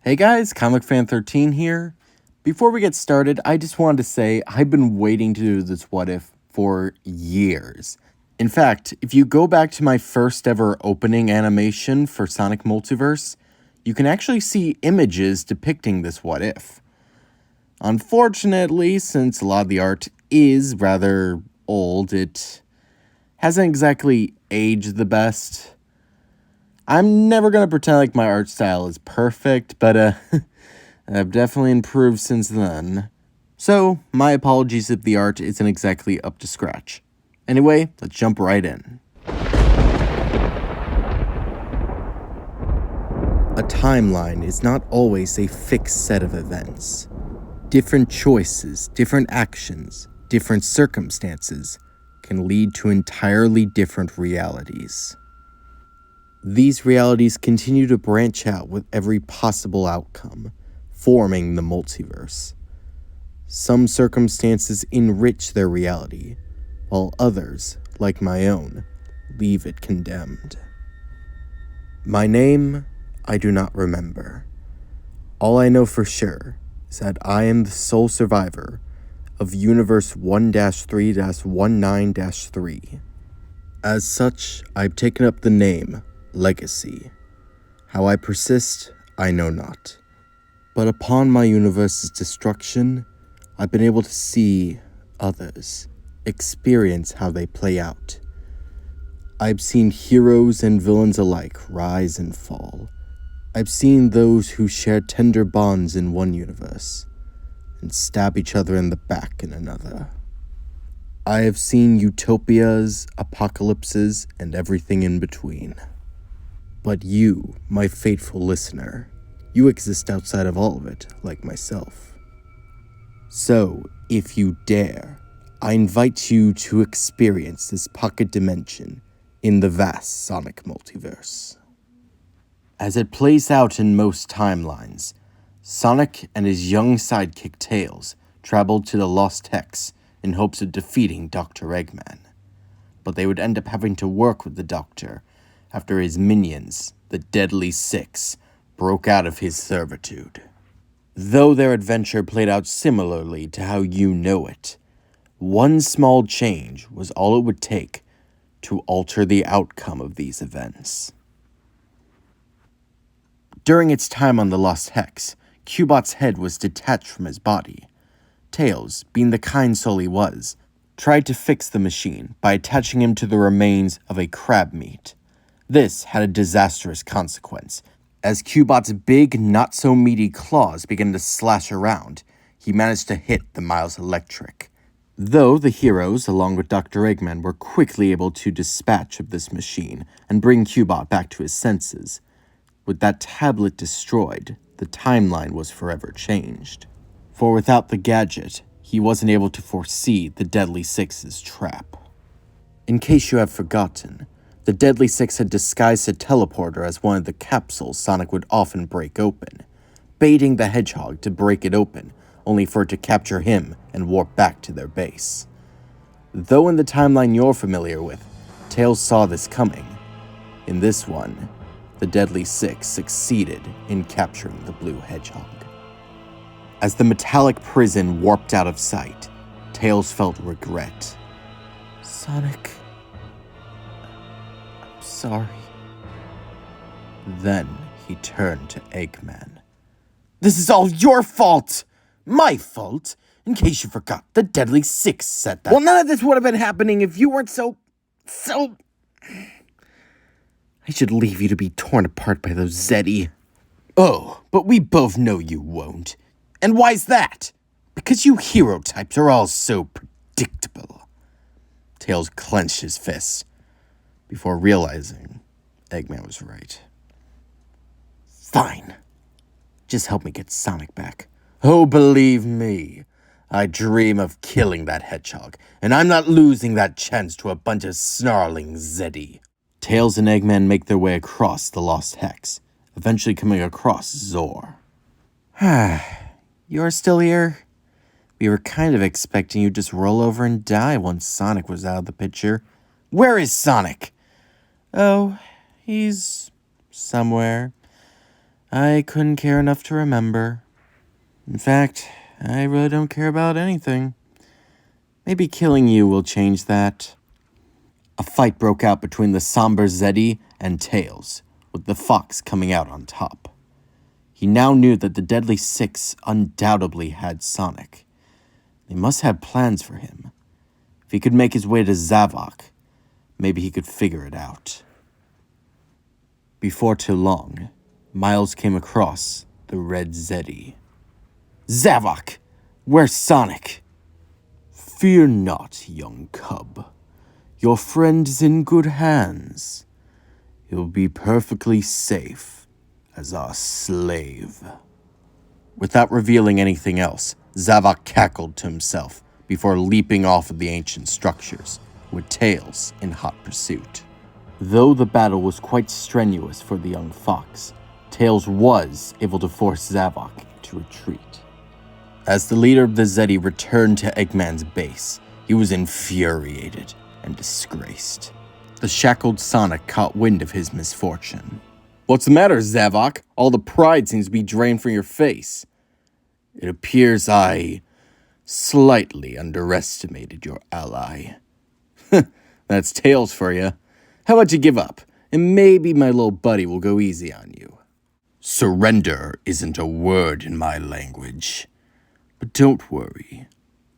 Hey guys, ComicFan13 here. Before we get started, I just wanted to say I've been waiting to do this what if for years. In fact, if you go back to my first ever opening animation for Sonic Multiverse, you can actually see images depicting this what if. Unfortunately, since a lot of the art is rather old, it hasn't exactly aged the best. I'm never going to pretend like my art style is perfect, but I've definitely improved since then. So, my apologies if the art isn't exactly up to scratch. Anyway, let's jump right in. A timeline is not always a fixed set of events. Different choices, different actions, different circumstances can lead to entirely different realities. These realities continue to branch out with every possible outcome, forming the multiverse. Some circumstances enrich their reality, while others, like my own, leave it condemned. My name, I do not remember. All I know for sure is that I am the sole survivor of Universe 1-3-19-3. As such, I've taken up the name Legacy. How I persist, I know not. But upon my universe's destruction, I've been able to see others, experience how they play out. I've seen heroes and villains alike rise and fall. I've seen those who share tender bonds in one universe and stab each other in the back in another. I have seen utopias, apocalypses, and everything in between. But you, my faithful listener, you exist outside of all of it, like myself. So, if you dare, I invite you to experience this pocket dimension in the vast Sonic multiverse. As it plays out in most timelines, Sonic and his young sidekick Tails traveled to the Lost Hex in hopes of defeating Dr. Eggman. But they would end up having to work with the Doctor after his minions, the Deadly Six, broke out of his servitude. Though their adventure played out similarly to how you know it, one small change was all it would take to alter the outcome of these events. During its time on the Lost Hex, Cubot's head was detached from his body. Tails, being the kind soul he was, tried to fix the machine by attaching him to the remains of a crab meat. This had a disastrous consequence. As Cubot's big, not-so-meaty claws began to slash around, he managed to hit the Miles Electric. Though the heroes, along with Dr. Eggman, were quickly able to dispatch of this machine and bring Cubot back to his senses, with that tablet destroyed, the timeline was forever changed. For without the gadget, he wasn't able to foresee the Deadly Six's trap. In case you have forgotten, the Deadly Six had disguised a teleporter as one of the capsules Sonic would often break open, baiting the Hedgehog to break it open, only for it to capture him and warp back to their base. Though in the timeline you're familiar with, Tails saw this coming. In this one, the Deadly Six succeeded in capturing the Blue Hedgehog. As the metallic prison warped out of sight, Tails felt regret. Sonic, I'm sorry. Then he turned to Eggman. This is all your fault! My fault? In case you forgot, the Deadly Six said that. Well, none of this would have been happening if you weren't so... I should leave you to be torn apart by those Zeddy. Oh, but we both know you won't. And why's that? Because you hero types are all so predictable. Tails clenched his fists before realizing Eggman was right. Fine. Just help me get Sonic back. Oh, believe me, I dream of killing that hedgehog, and I'm not losing that chance to a bunch of snarling Zeddy. Tails and Eggman make their way across the Lost Hex, eventually coming across Zor. You're still here? We were kind of expecting you to just roll over and die once Sonic was out of the picture. Where is Sonic? Oh, he's somewhere. I couldn't care enough to remember. In fact, I really don't care about anything. Maybe killing you will change that. A fight broke out between the somber Zeddy and Tails, with the fox coming out on top. He now knew that the Deadly Six undoubtedly had Sonic. They must have plans for him. If he could make his way to Zavok, maybe he could figure it out. Before too long, Miles came across the red Zeddy. Zavok! Where's Sonic? Fear not, young cub. Your friend is in good hands. He'll be perfectly safe as our slave. Without revealing anything else, Zavok cackled to himself before leaping off of the ancient structures, with Tails in hot pursuit. Though the battle was quite strenuous for the young fox, Tails was able to force Zavok to retreat. As the leader of the Zeddy returned to Eggman's base, he was infuriated and disgraced. The shackled Sonic caught wind of his misfortune. What's the matter, Zavok? All the pride seems to be drained from your face. It appears I slightly underestimated your ally. That's Tails for you. How about you give up, and maybe my little buddy will go easy on you. Surrender isn't a word in my language. But don't worry.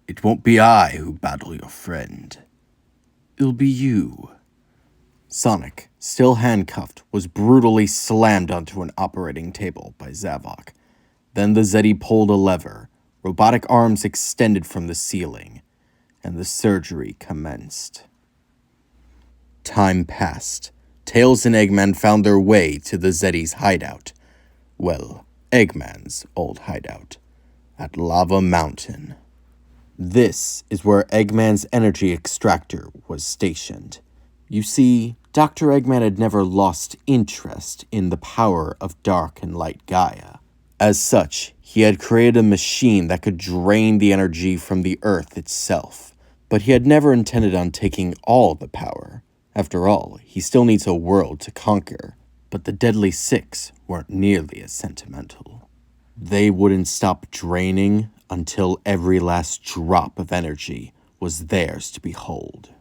It won't be I who battle your friend. It'll be you. Sonic, still handcuffed, was brutally slammed onto an operating table by Zavok. Then the Zeddy pulled a lever, robotic arms extended from the ceiling, and the surgery commenced. Time passed. Tails and Eggman found their way to the Zeddy's hideout. Well, Eggman's old hideout, at Lava Mountain. This is where Eggman's energy extractor was stationed. You see, Dr. Eggman had never lost interest in the power of dark and light Gaia. As such, he had created a machine that could drain the energy from the Earth itself. But he had never intended on taking all the power. After all, he still needs a world to conquer. But the Deadly Six weren't nearly as sentimental. They wouldn't stop draining until every last drop of energy was theirs to behold.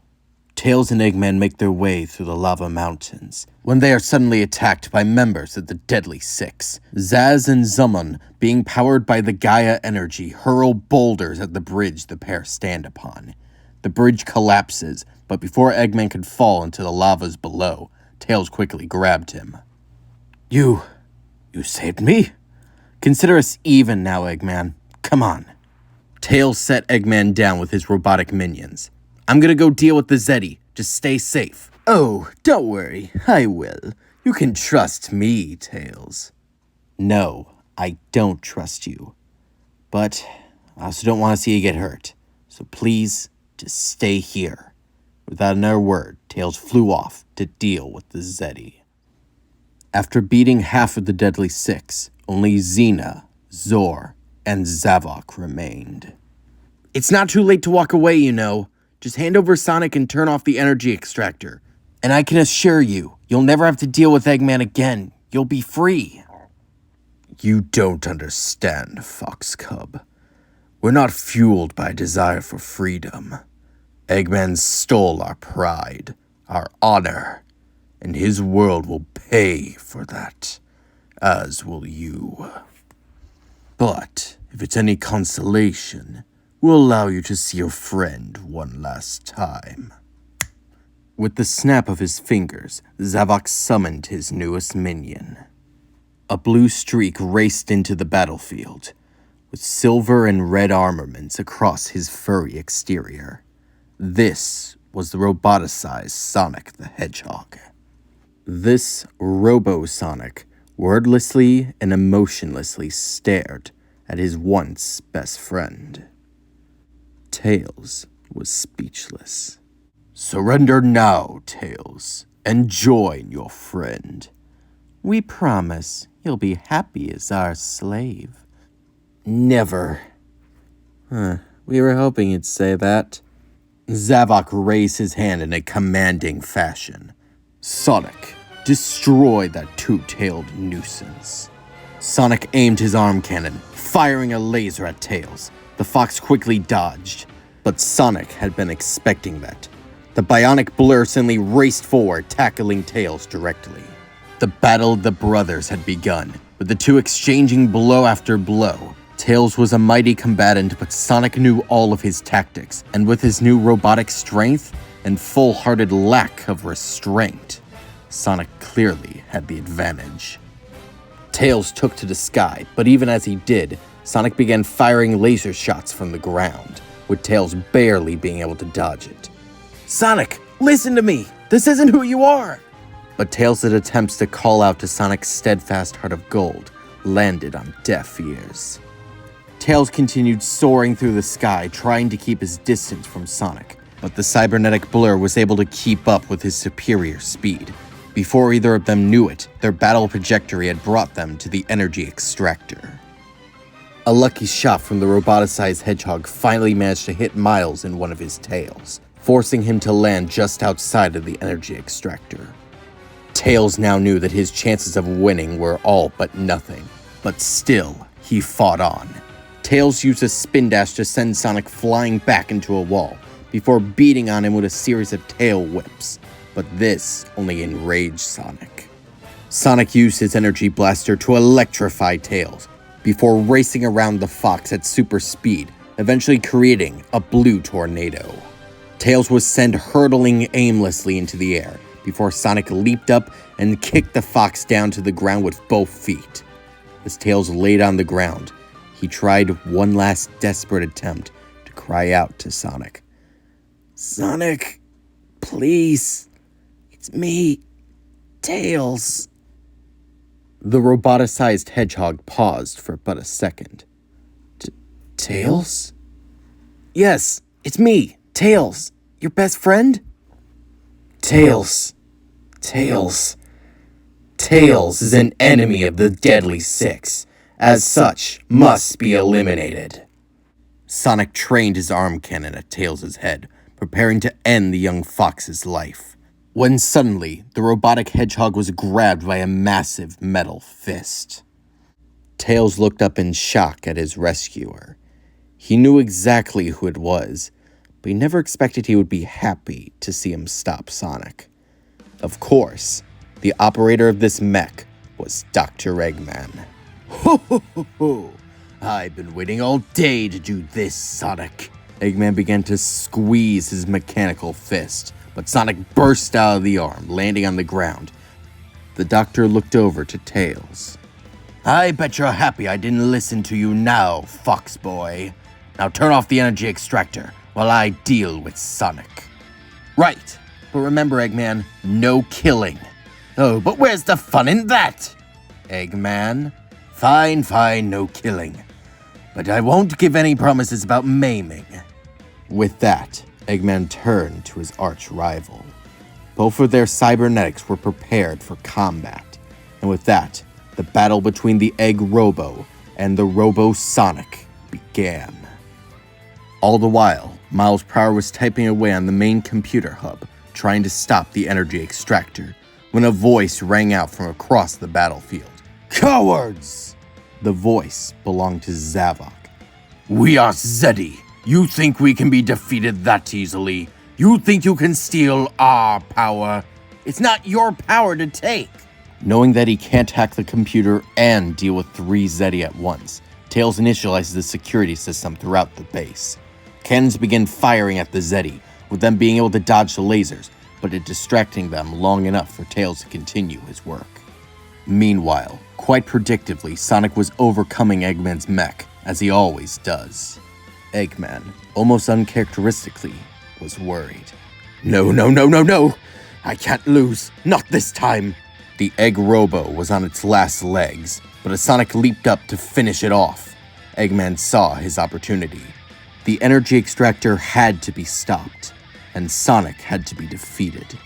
Tails and Eggman make their way through the lava mountains when they are suddenly attacked by members of the Deadly Six. Zaz and Zummon, being powered by the Gaia energy, hurl boulders at the bridge the pair stand upon. The bridge collapses, but before Eggman could fall into the lavas below, Tails quickly grabbed him. You saved me? Consider us even now, Eggman. Come on. Tails set Eggman down with his robotic minions. I'm gonna go deal with the Zeddy. Just stay safe. Oh, don't worry. I will. You can trust me, Tails. No, I don't trust you. But I also don't want to see you get hurt. So please, just stay here. Without another word, Tails flew off to deal with the Zeddy. After beating half of the Deadly Six, only Xena, Zor, and Zavok remained. It's not too late to walk away, you know. Just hand over Sonic and turn off the energy extractor. And I can assure you, you'll never have to deal with Eggman again. You'll be free. You don't understand, Fox Cub. We're not fueled by a desire for freedom. Eggman stole our pride, our honor, and his world will pay for that, as will you. But if it's any consolation, we'll allow you to see your friend one last time. With the snap of his fingers, Zavok summoned his newest minion. A blue streak raced into the battlefield, with silver and red armaments across his furry exterior. This was the roboticized Sonic the Hedgehog. This Robo-Sonic wordlessly and emotionlessly stared at his once best friend. Tails was speechless. Surrender now, Tails, and join your friend. We promise you'll be happy as our slave. Never. We were hoping you'd say that. Zavok raised his hand in a commanding fashion. Sonic, destroy that two-tailed nuisance. Sonic aimed his arm cannon, firing a laser at Tails. The fox quickly dodged, but Sonic had been expecting that. The bionic blur suddenly raced forward, tackling Tails directly. The battle of the brothers had begun, with the two exchanging blow after blow. Tails was a mighty combatant, but Sonic knew all of his tactics, and with his new robotic strength and full-hearted lack of restraint, Sonic clearly had the advantage. Tails took to the sky, but even as he did, Sonic began firing laser shots from the ground, with Tails barely being able to dodge it. "Sonic, listen to me! This isn't who you are!" But Tails' attempts to call out to Sonic's steadfast heart of gold landed on deaf ears. Tails continued soaring through the sky, trying to keep his distance from Sonic, but the cybernetic blur was able to keep up with his superior speed. Before either of them knew it, their battle trajectory had brought them to the energy extractor. A lucky shot from the roboticized hedgehog finally managed to hit Miles in one of his tails, forcing him to land just outside of the energy extractor. Tails now knew that his chances of winning were all but nothing, but still, he fought on. Tails used a spin dash to send Sonic flying back into a wall, before beating on him with a series of tail whips, but this only enraged Sonic. Sonic used his energy blaster to electrify Tails, before racing around the fox at super speed, eventually creating a blue tornado. Tails was sent hurtling aimlessly into the air, before Sonic leaped up and kicked the fox down to the ground with both feet. As Tails laid on the ground, he tried one last desperate attempt to cry out to Sonic. "Sonic, please, it's me, Tails." The roboticized hedgehog paused for but a second. "Tails?" "Yes, it's me, Tails, your best friend?" Tails is an enemy of the Deadly Six. As such, must be eliminated. Sonic trained his arm cannon at Tails' head, preparing to end the young fox's life. When suddenly, the robotic hedgehog was grabbed by a massive metal fist. Tails looked up in shock at his rescuer. He knew exactly who it was, but he never expected he would be happy to see him stop Sonic. Of course, the operator of this mech was Dr. Eggman. "Ho ho ho ho! I've been waiting all day to do this, Sonic." Eggman began to squeeze his mechanical fist, but Sonic burst out of the arm, landing on the ground. The doctor looked over to Tails. "I bet you're happy I didn't listen to you now, Fox Boy. Now turn off the energy extractor while I deal with Sonic." "Right, but remember, Eggman, no killing." "Oh, but where's the fun in that?" "Eggman, fine, no killing. But I won't give any promises about maiming." With that, Eggman turned to his arch-rival. Both of their cybernetics were prepared for combat, and with that, the battle between the Egg Robo and the Robo Sonic began. All the while, Miles Prower was typing away on the main computer hub, trying to stop the energy extractor, when a voice rang out from across the battlefield. "Cowards!" The voice belonged to Zavok. "We are Zeddy. You think we can be defeated that easily? You think you can steal our power? It's not your power to take." Knowing that he can't hack the computer and deal with 3 Zeddy at once, Tails initializes the security system throughout the base. Cannons begin firing at the Zeddy, with them being able to dodge the lasers, but it distracting them long enough for Tails to continue his work. Meanwhile, quite predictably, Sonic was overcoming Eggman's mech, as he always does. Eggman, almost uncharacteristically, was worried. No, I can't lose, not this time." The Egg Robo was on its last legs, but as Sonic leaped up to finish it off, Eggman saw his opportunity. The energy extractor had to be stopped, and Sonic had to be defeated.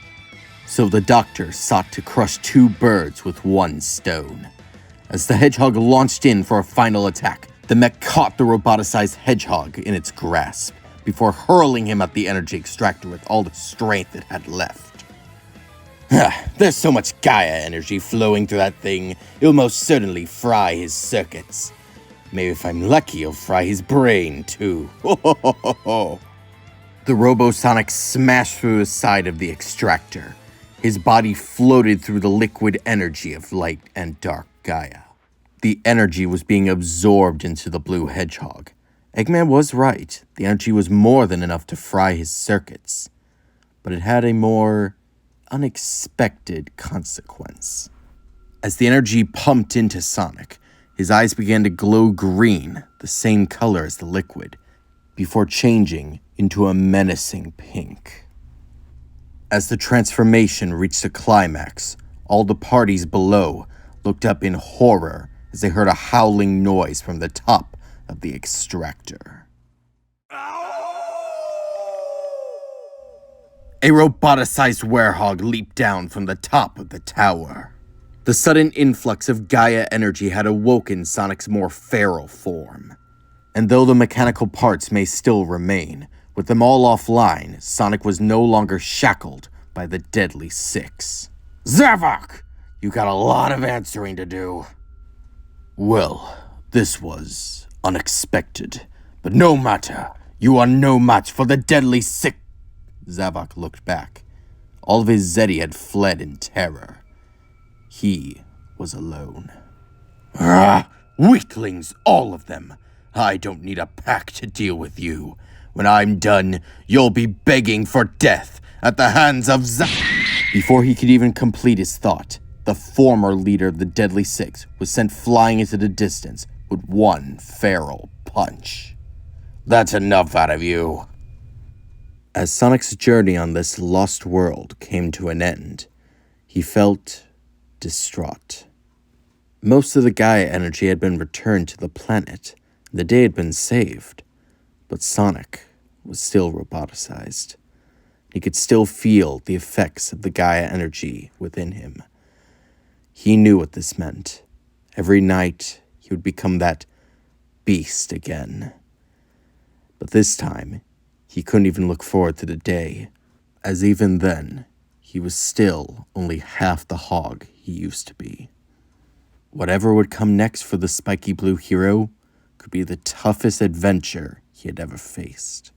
So the Doctor sought to crush 2 birds with 1 stone. As the hedgehog launched in for a final attack, the mech caught the roboticized hedgehog in its grasp, before hurling him at the energy extractor with all the strength it had left. There's so much Gaia energy flowing through that thing, it'll most certainly fry his circuits. Maybe if I'm lucky, it'll fry his brain, too. The Robosonic smashed through the side of the extractor. His body floated through the liquid energy of light and dark Gaia. The energy was being absorbed into the blue hedgehog. Eggman was right. The energy was more than enough to fry his circuits. But it had a more unexpected consequence. As the energy pumped into Sonic, his eyes began to glow green, the same color as the liquid, before changing into a menacing pink. As the transformation reached a climax, all the parties below looked up in horror as they heard a howling noise from the top of the extractor. A roboticized werehog leaped down from the top of the tower. The sudden influx of Gaia energy had awoken Sonic's more feral form. And though the mechanical parts may still remain, with them all offline, Sonic was no longer shackled by the deadly six. Zavok! You got a lot of answering to do. Well, this was unexpected, but no matter. You are no match for the deadly six. Zavok looked back. All of his Zeddy had fled in terror. He was alone. Weaklings, all of them. I don't need a pack to deal with you. When I'm done, you'll be begging for death at the hands of Before he could even complete his thought, the former leader of the Deadly Six was sent flying into the distance with one feral punch. That's enough out of you. As Sonic's journey on this lost world came to an end, he felt distraught. Most of the Gaia energy had been returned to the planet, and the day had been saved, but Sonic was still roboticized. He could still feel the effects of the Gaia energy within him. He knew what this meant. Every night, he would become that beast again. But this time, he couldn't even look forward to the day, as even then, he was still only half the hog he used to be. Whatever would come next for the spiky blue hero could be the toughest adventure he had ever faced.